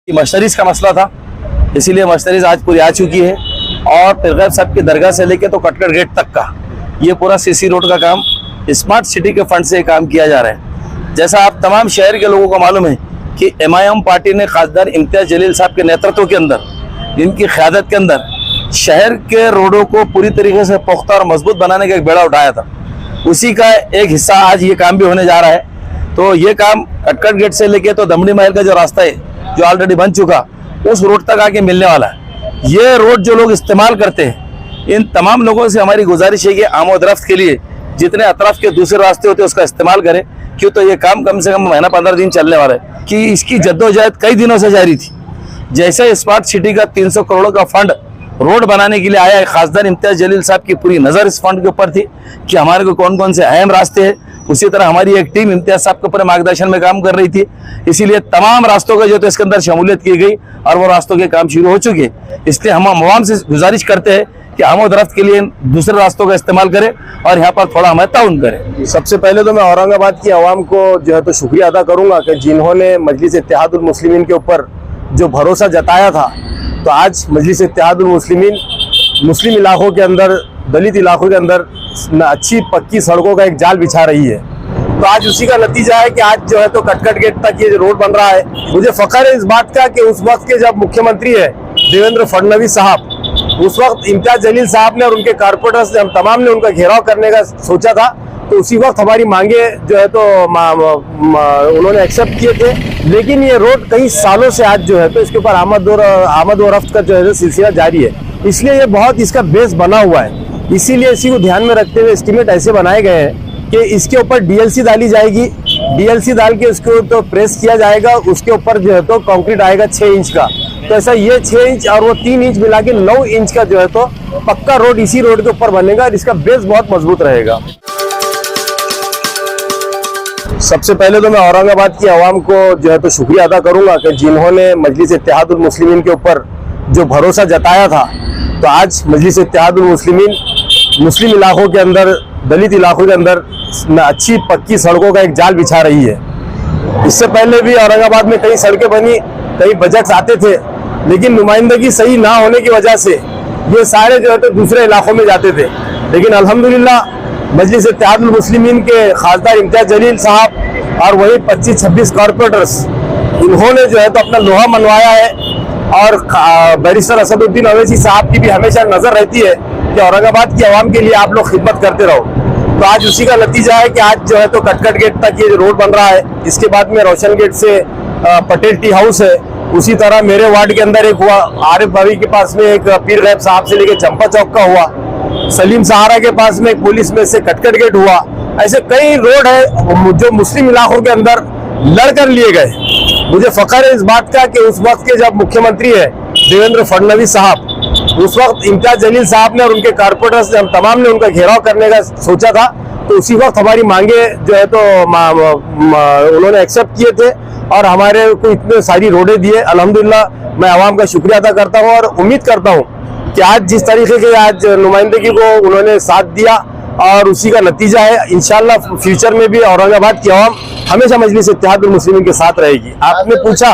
मशतरीज का मसला था, इसीलिए मशतरीज आज पूरी आ चुकी है। और पीरगैब साहब की दरगाह से लेके तो कटकट गेट तक का ये पूरा सीसी रोड का काम स्मार्ट सिटी के फंड से काम किया जा रहा है। जैसा आप तमाम शहर के लोगों को मालूम है कि MIM पार्टी ने खासदार इम्तियाज जलील साहब के नेतृत्व के अंदर, इनकी क़यादत के अंदर शहर के रोडों को पूरी तरीके से पुख्ता और मजबूत बनाने का एक बेड़ा उठाया था। उसी का एक हिस्सा आज ये काम भी होने जा रहा है। तो ये काम कटकट गेट से लेके तो दमड़ी महल का जो रास्ता है जो ऑलरेडी बन चुका, उस रोड तक आके मिलने वाला है। ये रोड जो लोग इस्तेमाल करते हैं, इन तमाम लोगों से हमारी गुजारिश है कि आमोदरफ्त के लिए जितने अतराफ के दूसरे रास्ते होते हैं उसका इस्तेमाल करें। क्यों तो ये काम कम से कम महीना 15 दिन चलने वाला है कि इसकी जद्दोजहद कई दिनों से जारी थी। जैसे स्मार्ट सिटी का 300 करोड़ का फंड रोड बनाने के लिए आया है, खासदार इम्तियाज जलील साहब की पूरी नज़र इस फंड के ऊपर थी कि हमारे को कौन कौन से अहम रास्ते हैं। उसी तरह हमारी एक टीम इम्तियाज साहब के ऊपर मार्गदर्शन में काम कर रही थी, इसीलिए तमाम रास्तों का जो तो इसके अंदर शमूलियत की गई और वो रास्तों के काम शुरू हो चुके हैं। इसलिए हम अवाम से गुजारिश करते हैं कि आमोदरफ्त के लिए दूसरे रास्तों का इस्तेमाल करें और यहाँ पर थोड़ा हमें ताउन करें। सबसे पहले तो मैं औरंगाबाद की आवाम को जो है तो शुक्रिया अदा करूंगा कि जिन्होंने मजलिस इत्तेहादुल मुस्लिमीन के ऊपर जो भरोसा जताया था। तो आज मजलिस इत्तेहादुल मुस्लिमीन मुस्लिम इलाकों के अंदर, दलित इलाकों के अंदर अच्छी पक्की सड़कों का एक जाल बिछा रही है। तो आज उसी का नतीजा है कि आज जो है तो कटकट गेट तक ये रोड बन रहा है। मुझे फख्र है इस बात का कि उस वक्त के जब मुख्यमंत्री है देवेंद्र फडणवीस साहब, उस वक्त इम्तियाज जलील साहब ने और उनके कारपोरेटर्स ने, हम तमाम ने उनका घेराव करने का सोचा था। तो उसी वक्त हमारी मांगे जो है तो उन्होंने एक्सेप्ट किए थे। लेकिन ये रोड कई सालों से आज जो है तो इसके ऊपर आमद और रफ्त का जो है सिलसिला जारी है, इसलिए ये बहुत इसका बेस बना हुआ है। इसीलिए इसी को ध्यान में रखते हुए एस्टीमेट ऐसे बनाए गए हैं कि इसके ऊपर DLC डाली जाएगी। DLC डाल के उसको तो प्रेस किया जाएगा, उसके ऊपर जो है तो कंक्रीट आएगा 6 इंच का। तो ऐसा ये 6 इंच और वो 3 इंच मिला के 9 इंच का जो है तो पक्का रोड इसी रोड के ऊपर बनेगा और इसका बेस बहुत मजबूत रहेगा। सबसे पहले तो मैं औरंगाबाद की आवाम को जो है तो शुक्रिया अदा करूंगा कि जिन्होंने मजलिस इत्तेहादुल मुस्लिमीन के ऊपर जो भरोसा जताया था। तो आज मजलिस इत्तेहादुल मुस्लिमीन मुस्लिम इलाकों के अंदर, दलित इलाकों के अंदर अच्छी पक्की सड़कों का एक जाल बिछा रही है। इससे पहले भी औरंगाबाद में कई सड़कें बनी, कई बजट्स आते थे, लेकिन नुमाइंदगी सही ना होने की वजह से ये सारे जो है तो दूसरे इलाकों में जाते थे। लेकिन अल्हम्दुलिल्लाह मजलिस इत्तेहादुल मुस्लिमीन के खासदार इम्तियाज जलील साहब और वही 25-26 कॉरपोरेटर्स, इन्होंने जो है तो अपना लोहा मनवाया है। और बैरिस्टर असदुद्दीन अवैसी साहब की भी हमेशा नजर रहती है कि औरंगाबाद की आवाम के लिए आप लोग खिदमत करते रहो। तो आज उसी का नतीजा है कि आज जो है तो कटकट गेट तक ये रोड बन रहा है। इसके बाद में रोशन गेट से पटेल टी हाउस है। उसी तरह मेरे वार्ड के अंदर एक हुआ, आरिफ भाभी के पास में एक पीरगैब साहब से लेके चंपा चौक का हुआ, सलीम सहारा के पास में एक पुलिस में से कटकट गेट हुआ। ऐसे कई रोड है जो मुस्लिम इलाकों के अंदर लड़कर लिए गए। मुझे फख्र है इस बात का कि उस वक्त के जब मुख्यमंत्री है देवेंद्र फडणवीस साहब, उस वक्त इम्तियाज जलील साहब ने और उनके कारपोरेटर्स ने, हम तमाम ने उनका घेराव करने का सोचा था। तो उसी वक्त हमारी मांगे जो है तो उन्होंने एक्सेप्ट किए थे और हमारे को इतने सारी रोडें दिए। अल्हम्दुलिल्लाह मैं आवाम का शुक्रिया अदा करता हूँ और उम्मीद करता हूँ कि आज जिस तरीके के आज नुमाइंदगी को उन्होंने साथ दिया और उसी का नतीजा है, इंशाल्लाह फ्यूचर में भी औरंगाबाद की आवाम हमेशा मजलिस इत्तेहादुल मुस्लिमीन के साथ रहेगी। आपने पूछा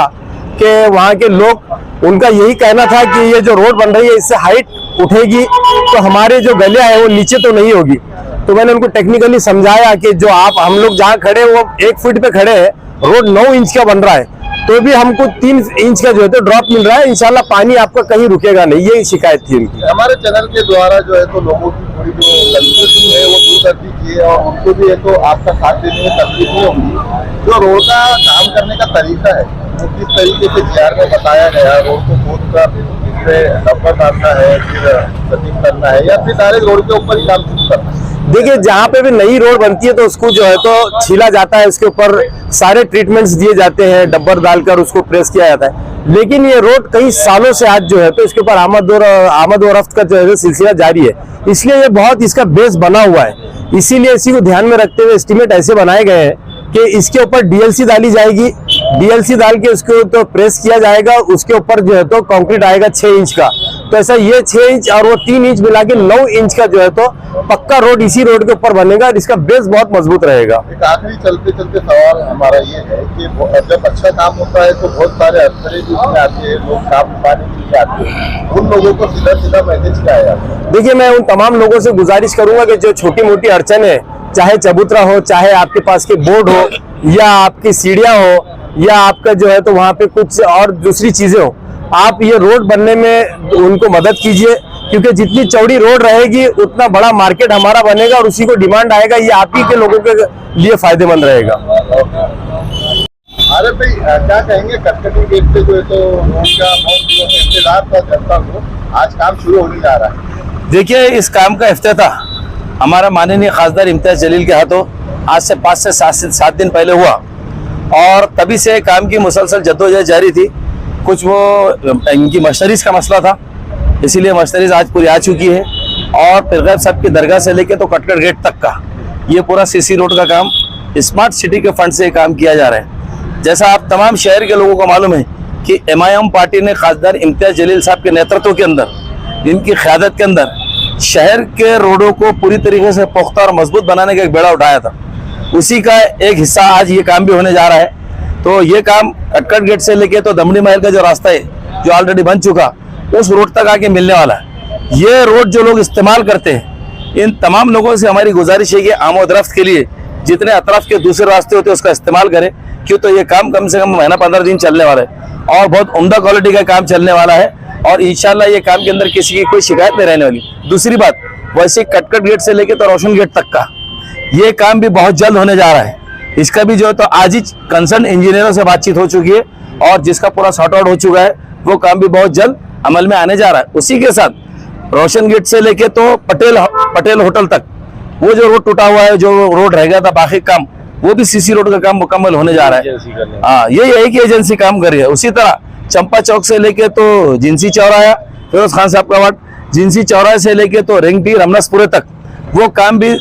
कि वहाँ के लोग, उनका यही कहना था कि ये जो रोड बन रही है इससे हाइट उठेगी तो हमारे जो गलियां है वो नीचे तो नहीं होगी। तो मैंने उनको टेक्निकली समझाया कि जो हम लोग जहाँ खड़े वो 1 फीट पे खड़े हैं, रोड 9 इंच का बन रहा है, तो भी हमको 3 इंच का जो है तो ड्रॉप मिल रहा है। इंशाल्लाह पानी आपका कहीं रुकेगा नहीं, यही शिकायत थी उनकी। हमारे चैनल के द्वारा जो है तो लोगों की थोड़ी जो कंफ्यूजन है वो दूर कर दीजिए और उनको भी है तो आपका साथ देने में तकलीफ नहीं होगी। जो रोड का काम करने का तरीका है वो किस तरीके से GR में बताया गया, रोड को खोद कर डब्बा डालना है, फिर कटिंग करना है या फिर डायरेक्ट रोड के ऊपर ही काम शुरू करना है। देखिए, जहाँ पे भी नई रोड बनती है तो उसको जो है तो छीला जाता है, उसके ऊपर सारे ट्रीटमेंट्स दिए जाते हैं, डब्बर डालकर उसको प्रेस किया जाता है। लेकिन ये रोड कई सालों से आज जो है तो इसके ऊपर आमद और रफ्त का जो है सिलसिला जारी है, इसलिए ये बहुत इसका बेस बना हुआ है। इसीलिए इसी को ध्यान में रखते हुए एस्टीमेट ऐसे बनाए गए हैं कि इसके ऊपर DLC डाली जाएगी। DLC डाल के उसको तो प्रेस किया जाएगा, उसके ऊपर जो है तो कंक्रीट आएगा 6 इंच का। तो ऐसा ये 6 इंच और वो 3 इंच मिला के 9 इंच का जो है तो पक्का रोड इसी रोड के ऊपर बनेगा और इसका बेस बहुत मजबूत रहेगा। एक आखिरी चलते चलते सवाल हमारा ये है कि जब अच्छा काम होता है तो बहुत सारे अफसर भी इसमें आते हैं, लोग काम पाने के लिए आते हैं, उन लोगों को सीधा सीधा मैसेज क्या है? देखिए, मैं उन तमाम लोगों से गुजारिश करूंगा कि जो छोटी मोटी अड़चन है, चाहे चबूतरा हो, चाहे आपके पास के बोर्ड हो, या आपकी सीढ़ियां हो, या आपका जो है तो वहां पे कुछ और दूसरी चीजें हो, आप ये रोड बनने में उनको मदद कीजिए, क्योंकि जितनी चौड़ी रोड रहेगी उतना बड़ा मार्केट हमारा बनेगा और उसी को डिमांड आएगा। ये आप ही के लोगों के लिए फायदेमंद रहेगा। अरे भाई, क्या कहेंगे, कटकटी गेट से जो है तो रोड का बहुत इंतजार था जनता को, आज काम शुरू होने जा रहा है। देखिए, इस काम का इफ्तिताह हमारा माननीय खासदार इम्तियाज जलील के हाथों आज से 5 से 7 दिन पहले हुआ और तभी से काम की मुसलसल जद्दोजहद जारी थी। कुछ वो इनकी मशनरीज का मसला था, इसीलिए मशनरीज आज पूरी आ चुकी है और पीरगैब साहब की दरगाह से लेके तो कटकट गेट तक का ये पूरा सीसी रोड का काम स्मार्ट सिटी के फंड से काम किया जा रहा है। जैसा आप तमाम शहर के लोगों को मालूम है कि MIM पार्टी ने खासदार इम्तियाज जलील साहब के नेतृत्व के अंदर, इनकी क़यादत के अंदर शहर के रोडों को पूरी तरीके से पुख्ता और मजबूत बनाने का एक बेड़ा उठाया था। उसी का एक हिस्सा आज ये काम भी होने जा रहा है। तो ये काम कटकट गेट से लेके तो दमड़ी महल का जो रास्ता है जो ऑलरेडी बन चुका, उस रोड तक आके मिलने वाला है। ये रोड जो लोग इस्तेमाल करते हैं, इन तमाम लोगों से हमारी गुजारिश है कि आमोदरफ्त के लिए जितने अतराफ के दूसरे रास्ते होते हैं उसका इस्तेमाल करें, क्यों तो ये काम कम से कम महीना 15 दिन चलने वाला है और बहुत उम्दा क्वालिटी का काम चलने वाला है और इंशाल्लाह ये काम के अंदर किसी की कोई शिकायत नहीं रहने वाली। दूसरी बात, वैसे कटकट गेट से लेके तो रोशन गेट तक का ये काम भी बहुत जल्द होने जा रहा है। इसका भी जो है तो आज ही कंसर्न इंजीनियरों से बातचीत हो चुकी है और जिसका पूरा सॉर्ट आउट हो चुका है, वो काम भी बहुत जल्द अमल में आने जा रहा है। उसी के साथ रोशन गेट से लेके तो पटेल होटल तक वो जो रोड टूटा हुआ है, जो रोड रह गया था बाकी काम, वो भी सीसी रोड का काम मुकम्मल होने जा रहा है। हाँ, यही है कि एजेंसी काम कर रही है। उसी तरह चंपा चौक से लेके तो जिनसी चौराहा, फिरोज खान साहब का वार्ड, जिनसी चौराहे से लेके तो रिंगटी रमनसपुरे तक वो काम भी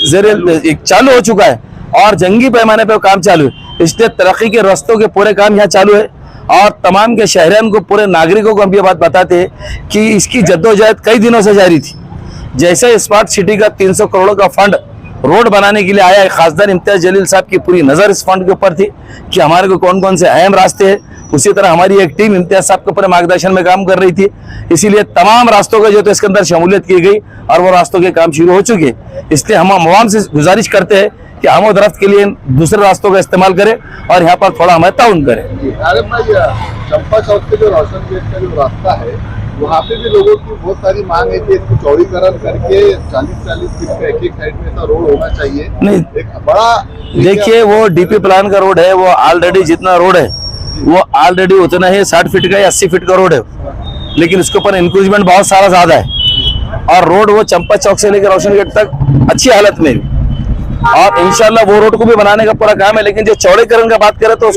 चालू हो चुका है और जंगी पैमाने पे काम चालू है। इसलिए तरक्की के रास्तों के पूरे काम यहाँ चालू है और तमाम के शहरियान को, पूरे नागरिकों को हम ये बात बताते हैं कि इसकी जद्दोजहद कई दिनों से जारी थी। जैसे स्मार्ट सिटी का 300 करोड़ का फंड रोड बनाने के लिए आया है, खासदार इम्तियाज जलील साहब की पूरी नजर इस फंड के ऊपर थी कि हमारे को कौन कौन से अहम रास्ते हैं। उसी तरह हमारी एक टीम इम्तियाज साहब के पूरे मार्गदर्शन में काम कर रही थी, इसीलिए तमाम रास्तों का जो तो इसके अंदर शमूलियत की गई और वो रास्तों के काम शुरू हो चुके। इसलिए हम आवाम से गुजारिश करते हैं कि आमोदरफ्त के लिए दूसरे रास्तों का इस्तेमाल करें और यहाँ पर थोड़ा हमें ताउन करें। अरे भाई, चंपा चौक से जो रोशन गेट का जो रास्ता है, वहाँ पे भी लोगों की बहुत सारी मांग है कि इसको चौड़ीकरण करके 40-40 फीट का एक साइड में ऐसा रोड होना चाहिए। नहीं, एक बड़ा देखिए, वो DP प्लान का रोड है, वो ऑलरेडी जितना रोड है वो ऑलरेडी उतना ही 60 फीट का या 80 फीट का रोड है, लेकिन उसके ऊपर इंक्रीजमेंट बहुत सारा ज्यादा है और रोड वो चंपा चौक से लेकर रोशन गेट तक अच्छी हालत में और इंशाल्लाह वो रोड को भी बनाने का पूरा काम है। लेकिन जो चौड़ीकरण का बात करें तो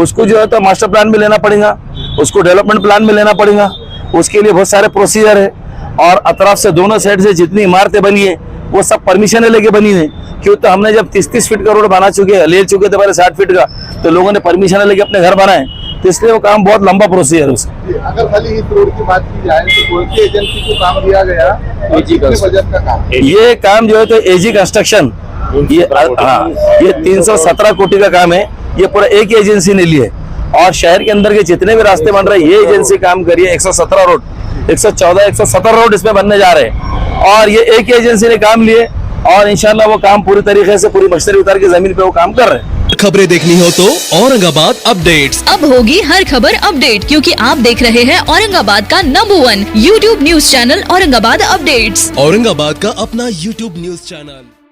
उसको जो है तो मास्टर प्लान भी लेना पड़ेगा, उसको डेवलपमेंट प्लान भी लेना पड़ेगा, उसके लिए बहुत सारे प्रोसीजर है और अतराफ से दोनों साइड से जितनी इमारतें बनी है वो सब परमिशन लेके बनी है। क्यों तो हमने जब 30-30 फीट का रोड बना ले चुके थे पहले 60 फीट का, तो लोगों ने परमिशन लेके अपने घर बनाए, तो इसलिए वो काम बहुत लंबा प्रोसीजर है उसका। अगर खाली इस रोड की बात की जाए तो कौन सी एजेंसी को काम दिया गया? बजट का काम ये काम जो है तो AG कंस्ट्रक्शन, ये 317 कोटी का काम है। ये पूरा एक ही एजेंसी ने लिया है और शहर के अंदर के जितने भी रास्ते बन रहे हैं ये एजेंसी काम करिए। 117 रोड, 114, 117 रोड इसमें बनने जा रहे हैं और ये एक ही एजेंसी ने काम लिए और इंशाल्लाह वो काम पूरी तरीके से पूरी मशनरी उतार के जमीन पे वो काम कर रहे हैं। खबरें देखनी हो तो औरंगाबाद अपडेट्स। अब होगी हर खबर अपडेट, क्योंकि आप देख रहे हैं औरंगाबाद का number 1 YouTube news channel Aurangabad updates. Aurangabad का अपना YouTube न्यूज चैनल।